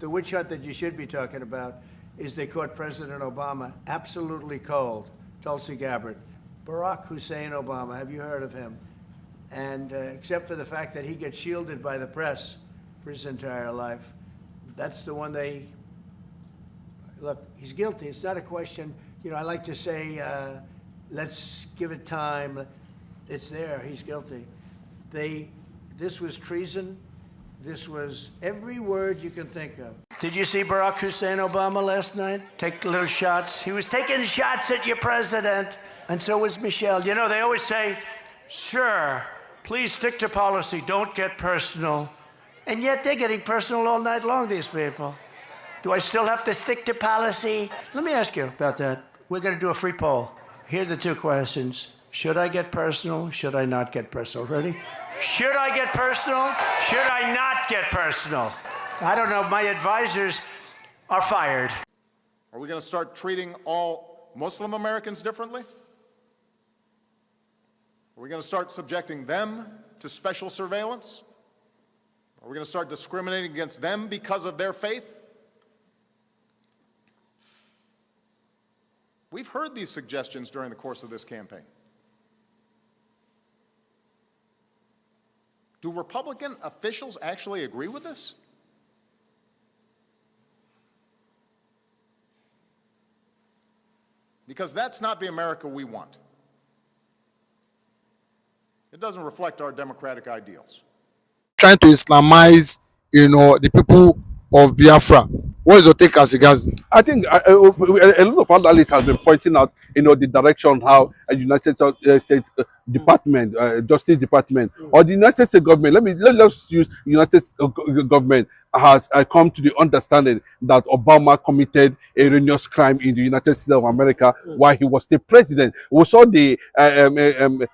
the witch hunt that you should be talking about is they caught President Obama absolutely cold, Tulsi Gabbard. Barack Hussein Obama, have you heard of him? And except for the fact that he gets shielded by the press for his entire life, that's the one they, look, he's guilty. It's not a question, you know, I like to say, let's give it time. It's there, he's guilty. This was treason. This was every word you can think of. Did you see Barack Hussein Obama last night? Take little shots. He was taking shots at your president, and so was Michelle. You know, they always say, sure, please stick to policy, don't get personal. And yet they're getting personal all night long, these people. Do I still have to stick to policy? Let me ask you about that. We're going to do a free poll. Here are the two questions. Should I get personal? Should I not get personal? Ready? Should I get personal? Should I not get personal? I don't know. My advisors are fired. Are we going to start treating all Muslim Americans differently? Are we going to start subjecting them to special surveillance? Are we going to start discriminating against them because of their faith? We've heard these suggestions during the course of this campaign. Do Republican officials actually agree with this? Because that's not the America we want. It doesn't reflect our democratic ideals. Trying to Islamize, you know, the people of Biafra. What is your take as regards this? I think a lot of analysts have been pointing out, you know, the direction how a United States Department, Justice Department, or the United States government. Let's use United States government has come to the understanding that Obama committed a heinous crime in the United States of America while he was still president. We saw the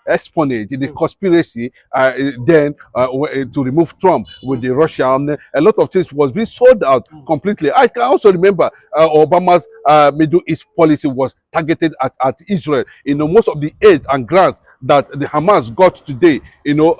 espionage, the conspiracy then to remove Trump with the Russian. A lot of things was being sold out completely. I can also remember Obama's Middle East policy was targeted at Israel. You know, most of the aid and grants that the Hamas got today, you know,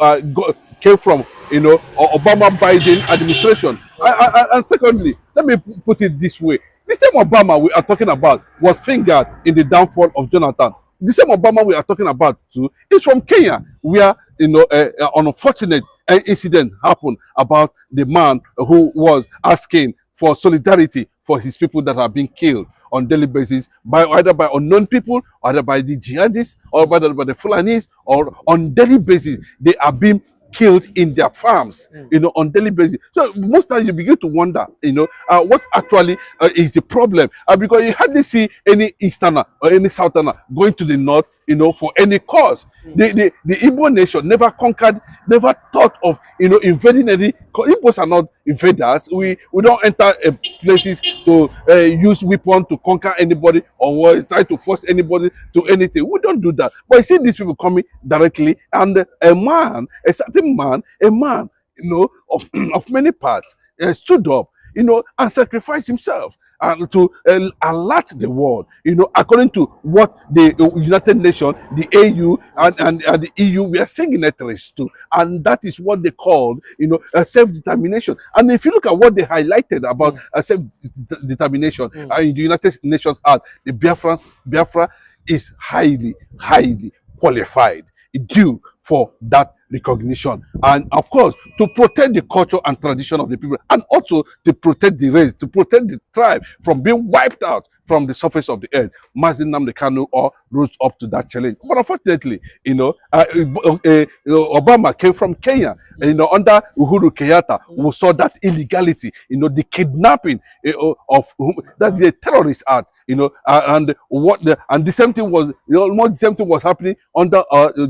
came from, you know, Obama-Biden administration. And secondly, let me put it this way. The same Obama we are talking about was fingered in the downfall of Jonathan. The same Obama we are talking about too is from Kenya, where, you know, an unfortunate incident happened about the man who was asking for solidarity for his people that are being killed on daily basis by either by unknown people, either by the jihadists, or by the Fulanis, or on daily basis they are being killed in their farms, you know, on daily basis. So most times you begin to wonder, you know, what actually is the problem, because you hardly see any Easterner or any Southerner going to the north, you know, for any cause. The Igbo nation never conquered, never thought of, you know, invading any. Igbos are not invaders. We don't enter places to use weapons to conquer anybody or try to force anybody to anything. We don't do that. But you see these people coming directly, and a certain man, you know, of many parts, stood up, you know, and sacrificed himself to alert the world, you know, according to what the United Nations, the AU, and the EU were signatories to. And that is what they called, you know, self-determination. And if you look at what they highlighted about self-determination in the United Nations Act, the Biafra is highly qualified due for that recognition, and of course to protect the culture and tradition of the people, and also to protect the race, to protect the tribe from being wiped out from the surface of the earth. Mazi Nnamdi Kanu rose up to that challenge. But unfortunately, you know, Obama came from Kenya, you know, under Uhuru Kenyata. We saw that illegality, you know, the kidnapping of that the terrorist act, you know, and the same thing was, you know, almost the same thing was happening under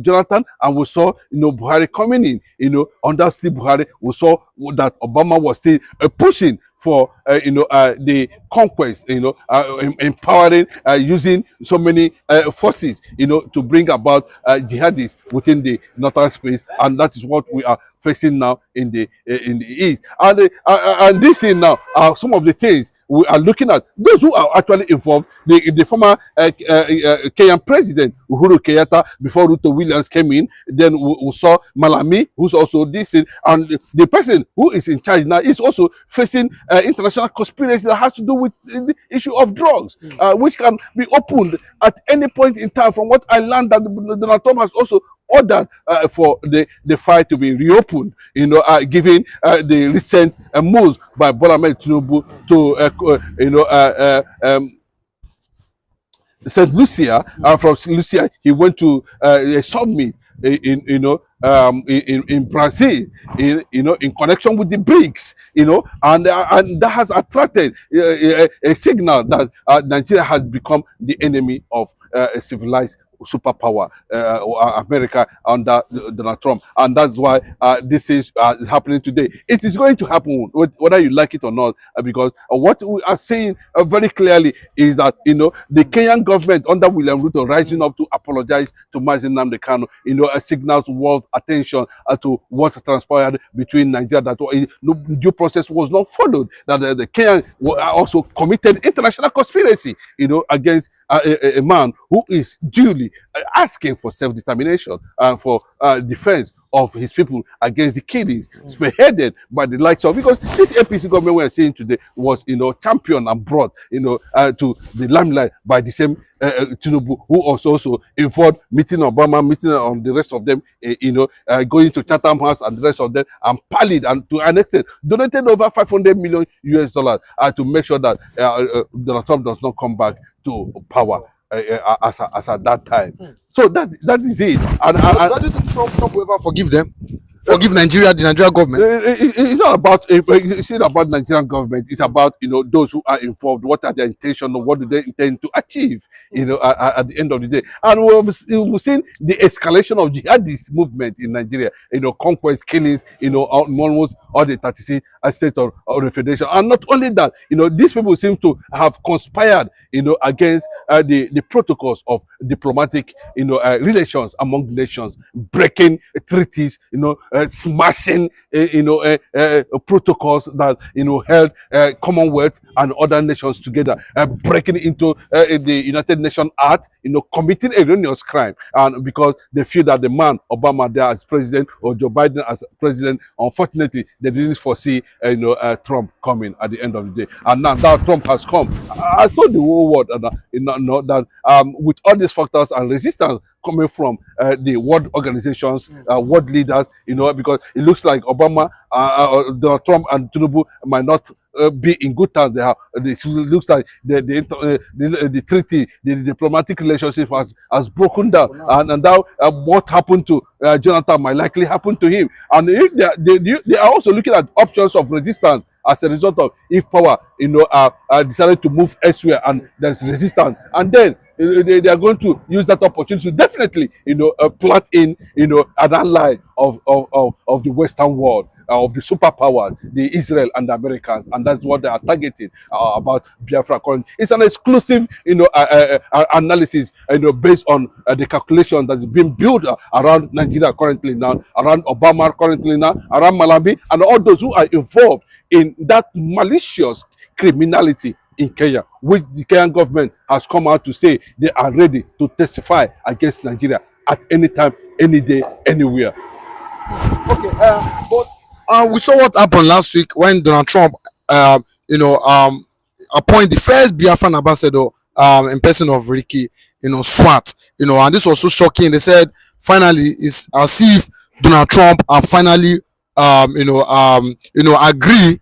Jonathan, and we saw, you know, Buhari coming in, you know, under Steve Buhari. We saw that Obama was still pushing for you know, the conquest, you know, empowering, using so many forces, you know, to bring about jihadists within the northern space, and that is what we are facing now in the east. And this thing now are some of the things we are looking at those who are actually involved. The former Kenyan president Uhuru Kenyata, before Ruto Williams came in, then we saw Malami, who's also this thing, and the person who is in charge now is also facing international conspiracy that has to do with the issue of drugs, which can be opened at any point in time. From what I learned, that Donald Trump has also ordered for the fight to be reopened, given the recent moves by Bola Ahmed Tinubu to St. Lucia. From St. Lucia, he went to a summit in Brazil, in connection with the BRICS, and that has attracted a signal that Nigeria has become the enemy of a civilized superpower, America, under Donald Trump, and that's why this is happening today. It is going to happen whether you like it or not, because what we are saying very clearly is that the Kenyan government under William Ruto rising up to apologize to Mazi Nnamdi Kanu, signals world attention to what transpired between Nigeria, that no due process was not followed, that the Kenyan also committed international conspiracy, against a man who is duly asking for self-determination and for defense of his people against the killings spearheaded by the likes of, because this APC government we are seeing today was championed and brought to the limelight by the same Tinubu, who also involved meeting Obama, meeting on the rest of them, going to Chatham House and the rest of them, and parlied and to an extent donated over $500 million to make sure that Donald Trump does not come back to power as at that time. So that is it. And do you think Trump will ever forgive them? Forgive Nigeria, the Nigerian government? It's not about it's not about Nigerian government. It's about those who are involved. What are their intentions? What do they intend to achieve? At the end of the day, and we've seen the escalation of jihadist movement in Nigeria. Conquest, killings. Almost all the 36 states of the federation. And not only that, these people seem to have conspired, against the protocols of diplomatic, relations among nations, breaking treaties, smashing protocols that held Commonwealth and other nations together, breaking into the United Nations Act, committing a erroneous crime, and because they feel that the man Obama there as president or Joe Biden as president, unfortunately they didn't foresee Trump coming at the end of the day, and now that Trump has come, I told the whole world that with all these factors and resistance coming from the world organizations, world leaders, because it looks like Obama, Donald Trump, and Tinubu might not be in good terms. It looks like the treaty, the diplomatic relationship has broken down, and now what happened to Jonathan might likely happen to him. And if they are also looking at options of resistance as a result of if power, decided to move elsewhere and there's resistance, and then they are going to use that opportunity to definitely, plant in, an ally of the Western world, of the superpowers, the Israel and the Americans, and that's what they are targeting about Biafra. It's an exclusive, analysis, based on the calculation that is being built around Nigeria currently now, around Obama currently now, around Malami, and all those who are involved in that malicious criminality in Kenya, which the Kenyan government has come out to say they are ready to testify against Nigeria at any time, any day, anywhere. Okay, but we saw what happened last week when Donald Trump, appointed the first Biafran ambassador in person of Ricky, Swat, and this was so shocking. They said finally it's as if Donald Trump are finally, agree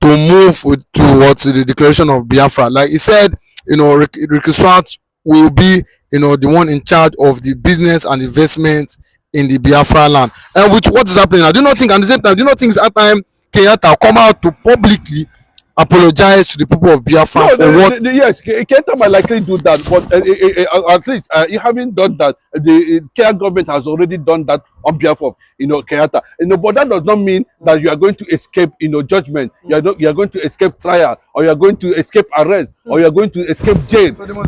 to move towards the declaration of Biafra. Like he said, Ricky Swat will be, the one in charge of the business and investment in the Biafra land. And with what is happening now, do you not think, at the same time, do you not think it's at time Kenyata come out to publicly apologize to the people of Biafra for what? Yes, Kenyata might likely do that, but at least you haven't done that. The Kenya government has already done that on behalf of Kenyata. But that does not mean that you are going to escape judgment. You are going to escape trial, or you are going to escape arrest, or you are going to escape jail. So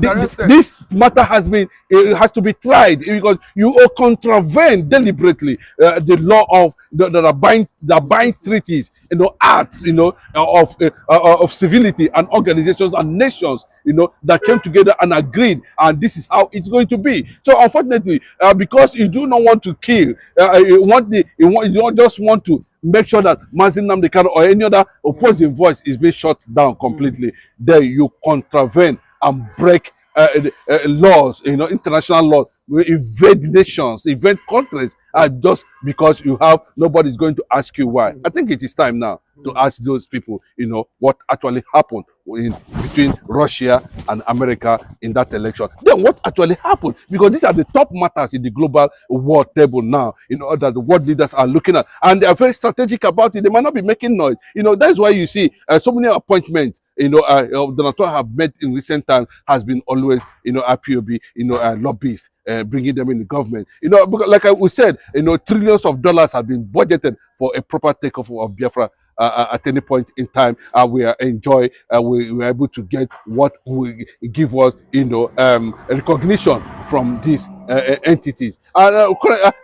this matter has to be tried, because you contravene deliberately the law of the binds treaties, acts, of civility and organizations and nations, that came together and agreed, and this is how it's going to be. So unfortunately, because you do not want to kill, you don't just want to make sure that Mazin Nnamdi Kanu or any other opposing voice is being shut down completely, then you contravene and break laws, international laws. We invade nations, invade countries, just because nobody's going to ask you why. I think it is time now to ask those people, what actually happened between Russia and America in that election. Then what actually happened? Because these are the top matters in the global world table now, that the world leaders are looking at, and they are very strategic about it. They might not be making noise. That's why you see so many appointments, Donald Trump have made in recent times has been always, IPOB, lobbyists. Bringing them in the government, because like we said, trillions of dollars have been budgeted for a proper takeover of Biafra at any point in time. We are we are able to get what will give us, recognition from these entities. And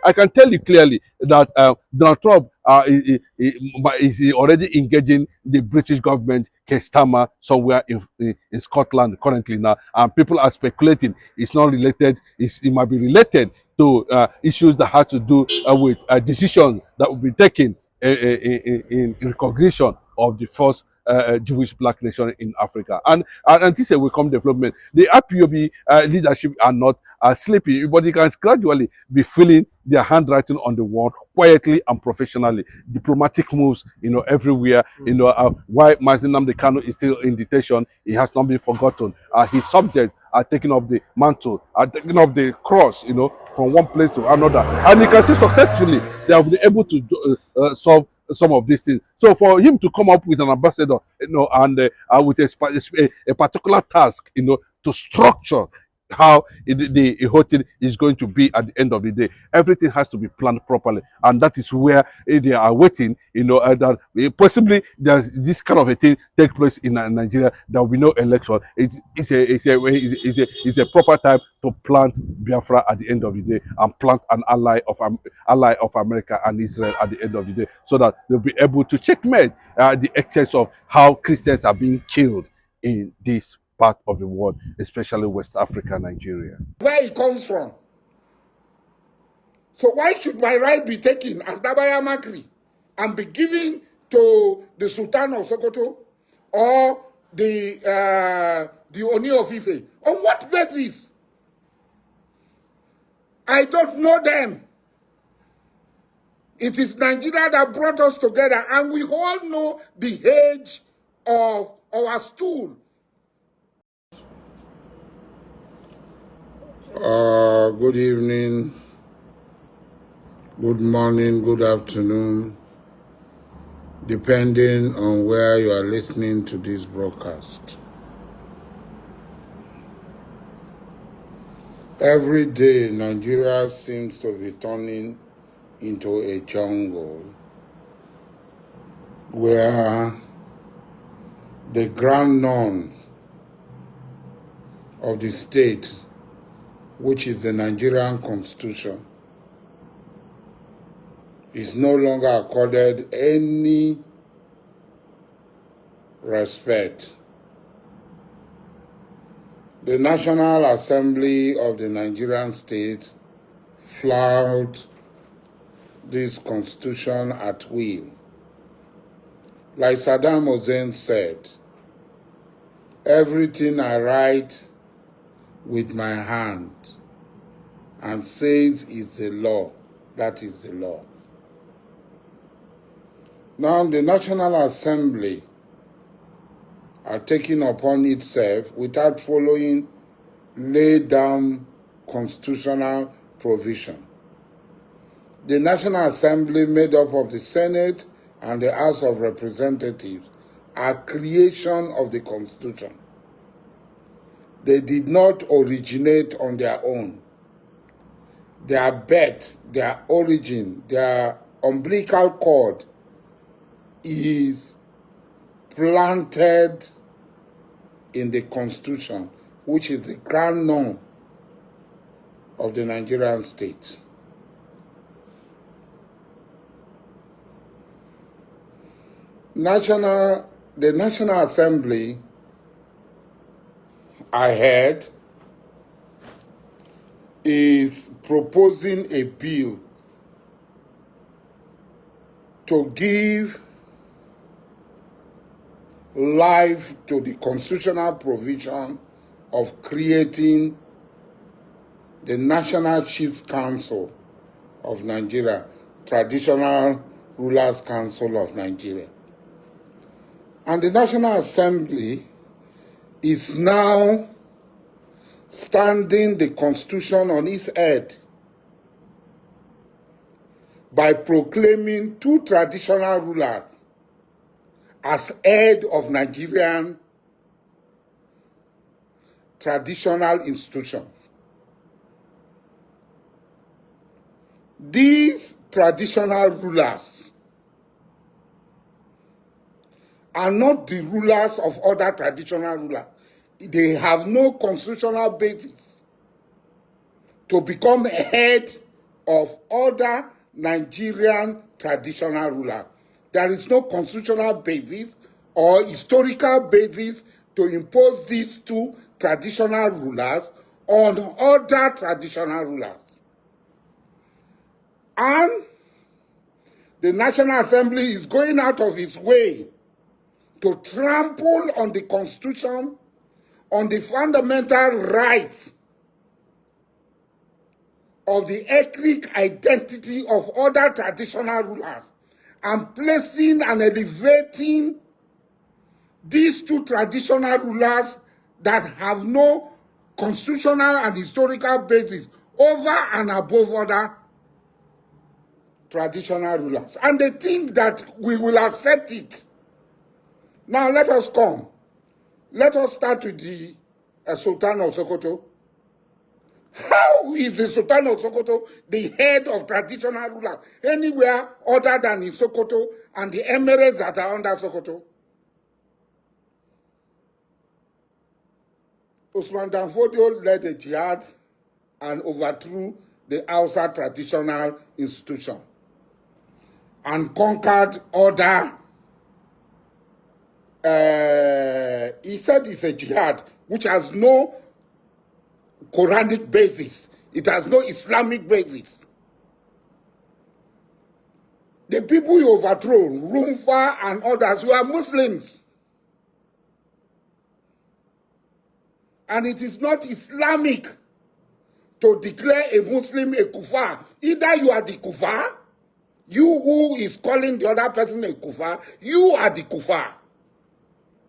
I can tell you clearly that Donald Trump is already engaging the British government, Keir Starmer, somewhere in Scotland currently now, and people are speculating it's not related. It might be related to issues that have to do with decisions that will be taken in recognition of the first Jewish black nation in Africa. And this is a welcome development. The IPOB leadership are not sleepy, but they can gradually be filling their handwriting on the wall quietly and professionally. Diplomatic moves, everywhere. Why Mazin Nnamdi Kanu is still in detention, he has not been forgotten. His subjects are taking up the mantle, are taking up the cross, from one place to another. And you can see successfully they have been able to solve some of these things. So for him to come up with an ambassador, and with a particular task, to structure how the whole thing is going to be at the end of the day, everything has to be planned properly, and that is where they are waiting. That possibly there's this kind of a thing take place in Nigeria. There will be no election. It's a proper time to plant Biafra at the end of the day, and plant an ally of America and Israel at the end of the day, so that they'll be able to checkmate the excess of how Christians are being killed in this part of the world, especially West Africa, Nigeria. Where it comes from. So why should my right be taken as Dabaya Makri and be given to the Sultan of Sokoto or the Oni of Ife? On what basis? I don't know them. It is Nigeria that brought us together, and we all know the age of our stool. Good evening, good morning, good afternoon, depending on where you are listening to this broadcast. Every day, Nigeria seems to be turning into a jungle where the grand norm of the state, which is the Nigerian Constitution, is no longer accorded any respect. The National Assembly of the Nigerian state flouted this constitution at will. Like Saddam Hussein said, everything I write with my hand and says is the law, that is the law. Now the National Assembly are taking upon itself, without following laid down constitutional provision. The National Assembly, made up of the Senate and the House of Representatives, are creation of the Constitution. They did not originate on their own. their birth, their origin, their umbilical cord is planted in the Constitution, which is the grand norm of the Nigerian state. The National Assembly, I heard, is proposing a bill to give life to the constitutional provision of creating the National Chiefs Council of Nigeria, Traditional Rulers Council of Nigeria. And the National Assembly is now standing the Constitution on its head by proclaiming two traditional rulers as head of Nigerian traditional institutions. These traditional rulers are not the rulers of other traditional rulers. They have no constitutional basis to become head of other Nigerian traditional rulers. There is no constitutional basis or historical basis to impose these two traditional rulers on other traditional rulers. And the National Assembly is going out of its way to trample on the Constitution, on the fundamental rights of the ethnic identity of other traditional rulers, and placing and elevating these two traditional rulers that have no constitutional and historical basis over and above other traditional rulers. And they think that we will accept it. Now let us come. Let us start with the Sultan of Sokoto. How is the Sultan of Sokoto the head of traditional ruler anywhere other than in Sokoto and the emirates that are under Sokoto? Usman Dan Fodio led a jihad and overthrew the Hausa traditional institution and conquered other. He said it's a jihad which has no Quranic basis. It has no Islamic basis. The people he overthrew, Rumfa and others, were Muslims. And it is not Islamic to declare a Muslim a kuffar. Either you are the kuffar, you who is calling the other person a kuffar, you are the kuffar.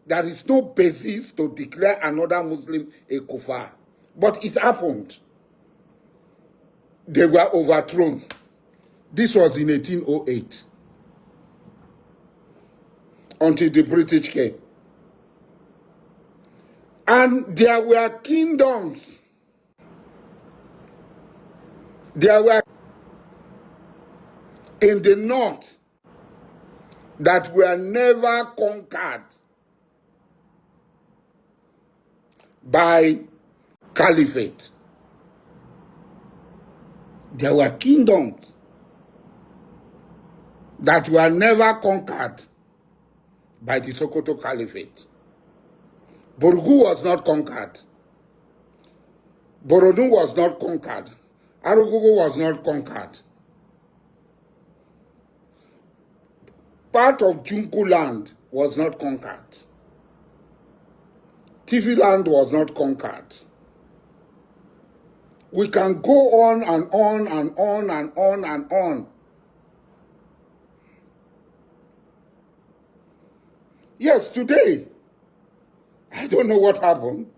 There is no basis to declare another Muslim a kuffar. But it happened. They were overthrown. This was in 1808. Until the British came. And there were kingdoms. There were in the north that were never conquered by caliphate. There were kingdoms that were never conquered by the Sokoto Caliphate. Borgu was not conquered. Borodun was not conquered. Arugugu was not conquered. Part of Junku land was not conquered. Tifi land was not conquered. We can go on and on and on and on and on. Yes, today, I don't know what happened.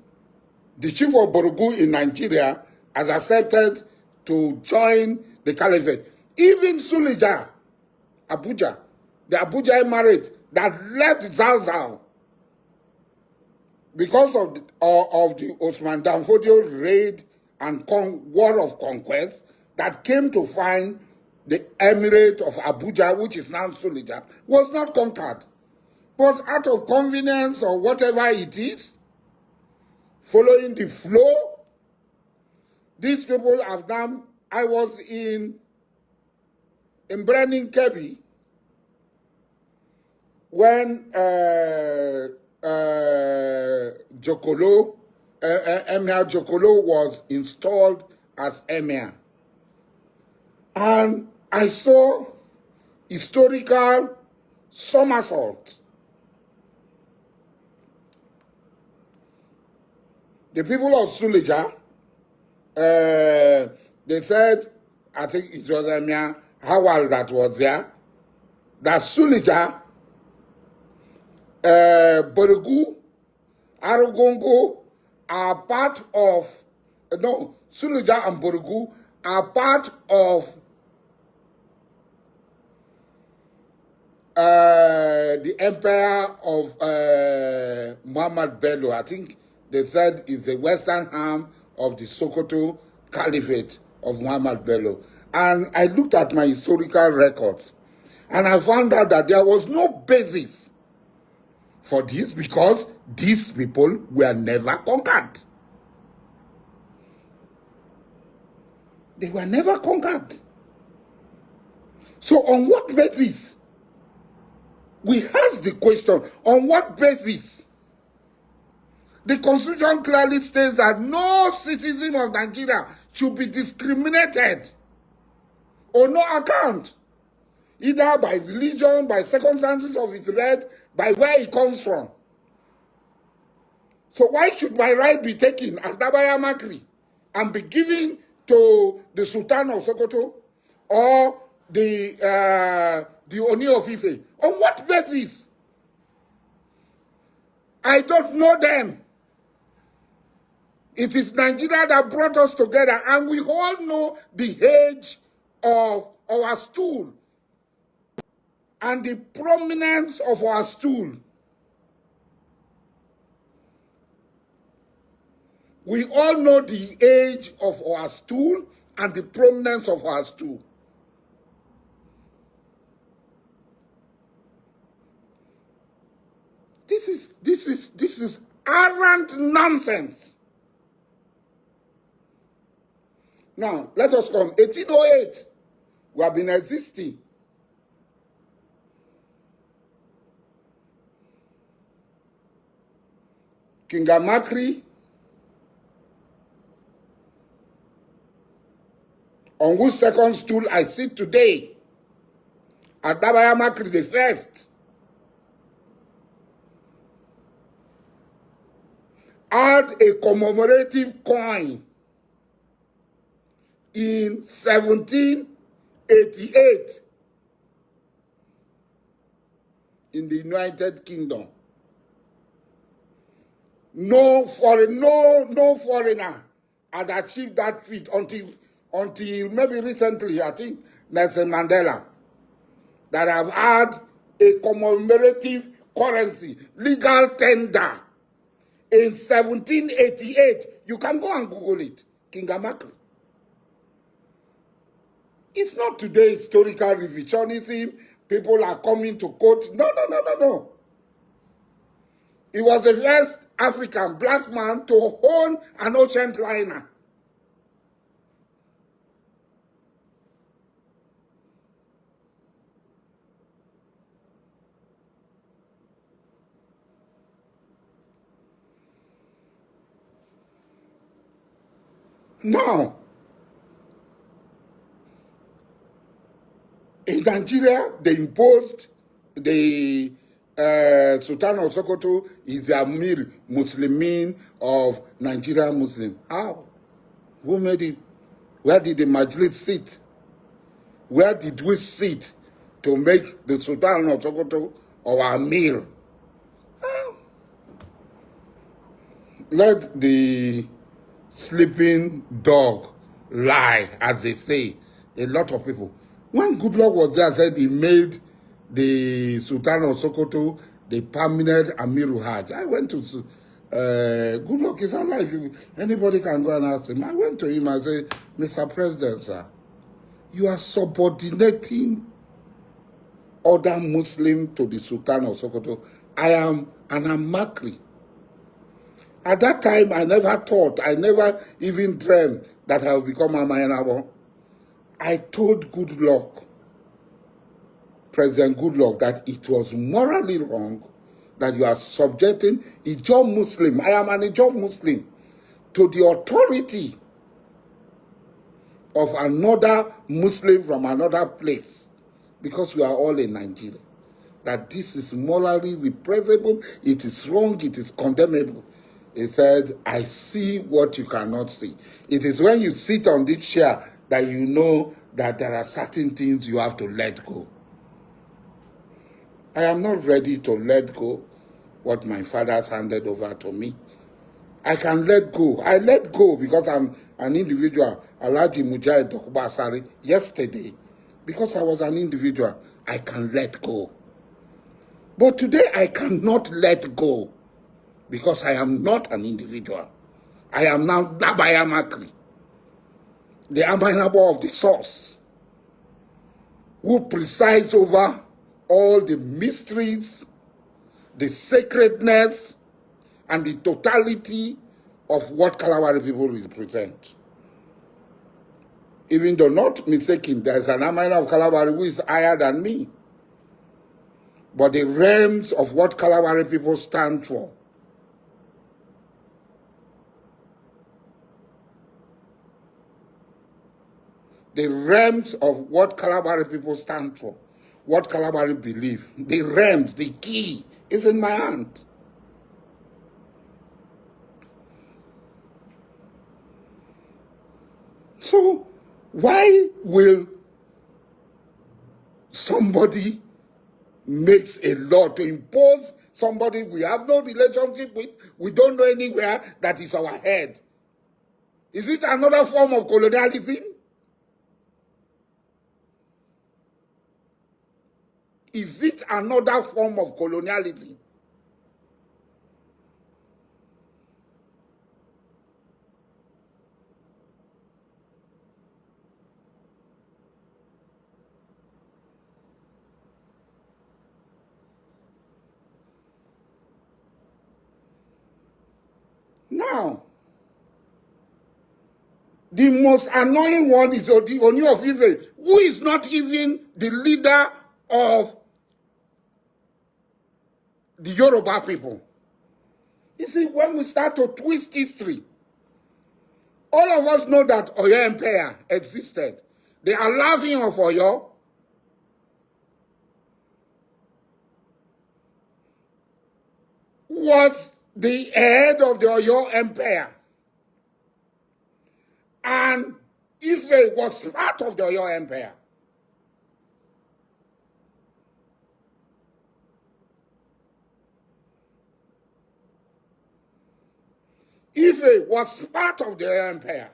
The chief of Borogu in Nigeria has accepted to join the caliphate. Even Suleja, Abuja, the Abuja Emirate that left Zauzau because of the Osman Dan Fodio raid and war of conquest, that came to find the Emirate of Abuja, which is now Suleja, was not conquered. But out of convenience or whatever it is, following the flow, these people have done. I was in Brenning Kebbi when Jokolo, Emir Jokolo was installed as Emir. And I saw historical somersault. The people of Suleja, they said, I think it was Emir Hawal that was there, that Suleja, Borgu, Arugongo are part of, no, Suleja and Borgu are part of the empire of Muhammad Bello. I think they said it's the western arm of the Sokoto Caliphate of Muhammad Bello. And I looked at my historical records and I found out that there was no basis for this because these people were never conquered. They were never conquered. So on what basis? We ask the question, on what basis? The Constitution clearly states that no citizen of Nigeria should be discriminated on no account, either by religion, by circumstances of his birth, by where he comes from. So why should my right be taken as Dabaya Makri and be given to the Sultan of Sokoto or the Oni of Ife? On what basis? I don't know them. It is Nigeria that brought us together, and we all know the age of our stool and the prominence of our stool. We all know the age of our stool and the prominence of our stool. This is arrant nonsense. Now, let us come. 1808, we have been existing. King Amakri, on whose second stool I sit today, Adabaya Makri the first, had a commemorative coin in 1788 in the United Kingdom. No foreigner had achieved that feat until maybe recently, I think Nelson Mandela, that have had a commemorative currency, legal tender in 1788. You can go and Google it, King Amakri. It's not today historical revisionism. People are coming to quote. No. He was the first African black man to own an ocean liner. Now, in Nigeria, they imposed the Sultan of Sokoto is the Amir Muslimin of Nigerian Muslim. How? Who made it? Where did the Majlis sit? Where did we sit to make the Sultan of Sokoto our Amir? How? Let the sleeping dog lie, as they say. A lot of people. When Goodluck was there, said he made the Sultan of Sokoto the permanent Amiru Hajj. I went to Goodluck is alive. Anybody can go and ask him. I went to him and said, Mr. President, sir, You are subordinating other Muslims to the Sultan of Sokoto. I am an Amakri. At that time, I never thought, I never even dreamed that I would become a Mayanabo. I told Goodluck, President Goodluck, that it was morally wrong that you are subjecting a Ijaw Muslim, I am an Ijaw Muslim, to the authority of another Muslim from another place, because we are all in Nigeria. That this is morally reprehensible, it is wrong, it is condemnable. He said, I see what you cannot see. It is when you sit on this chair that you know that there are certain things you have to let go. I am not ready to let go what my father has handed over to me. I can let go. I let go because I'm an individual. Alhaji Mujahid Dokuba Asari, yesterday, because I was an individual, I can let go. But today I cannot let go because I am not an individual. I am now Dabaya Makri, the Abainabo of the source, who presides over all the mysteries, the sacredness, and the totality of what Kalabari people represent. Even though not mistaken, there's an Amaina of Kalabari who is higher than me. But the realms of what Kalabari people stand for, the realms of what Kalabari people stand for, what Kalabari believe, the realms, the key is in my hand. So why will somebody makes a law to impose somebody we have no relationship with, we don't know anywhere, that is our head? Is it another form of colonialism? Is it another form of colonialism? Now, the most annoying one is the Oni of Ife, who is not even the leader of the Yoruba people. You see, when we start to twist history, all of us know that Oyo Empire existed. The Alaafin of Oyo was the head of the Oyo Empire. And Ife was part of the Oyo Empire. Ife was part of the Oyo Empire.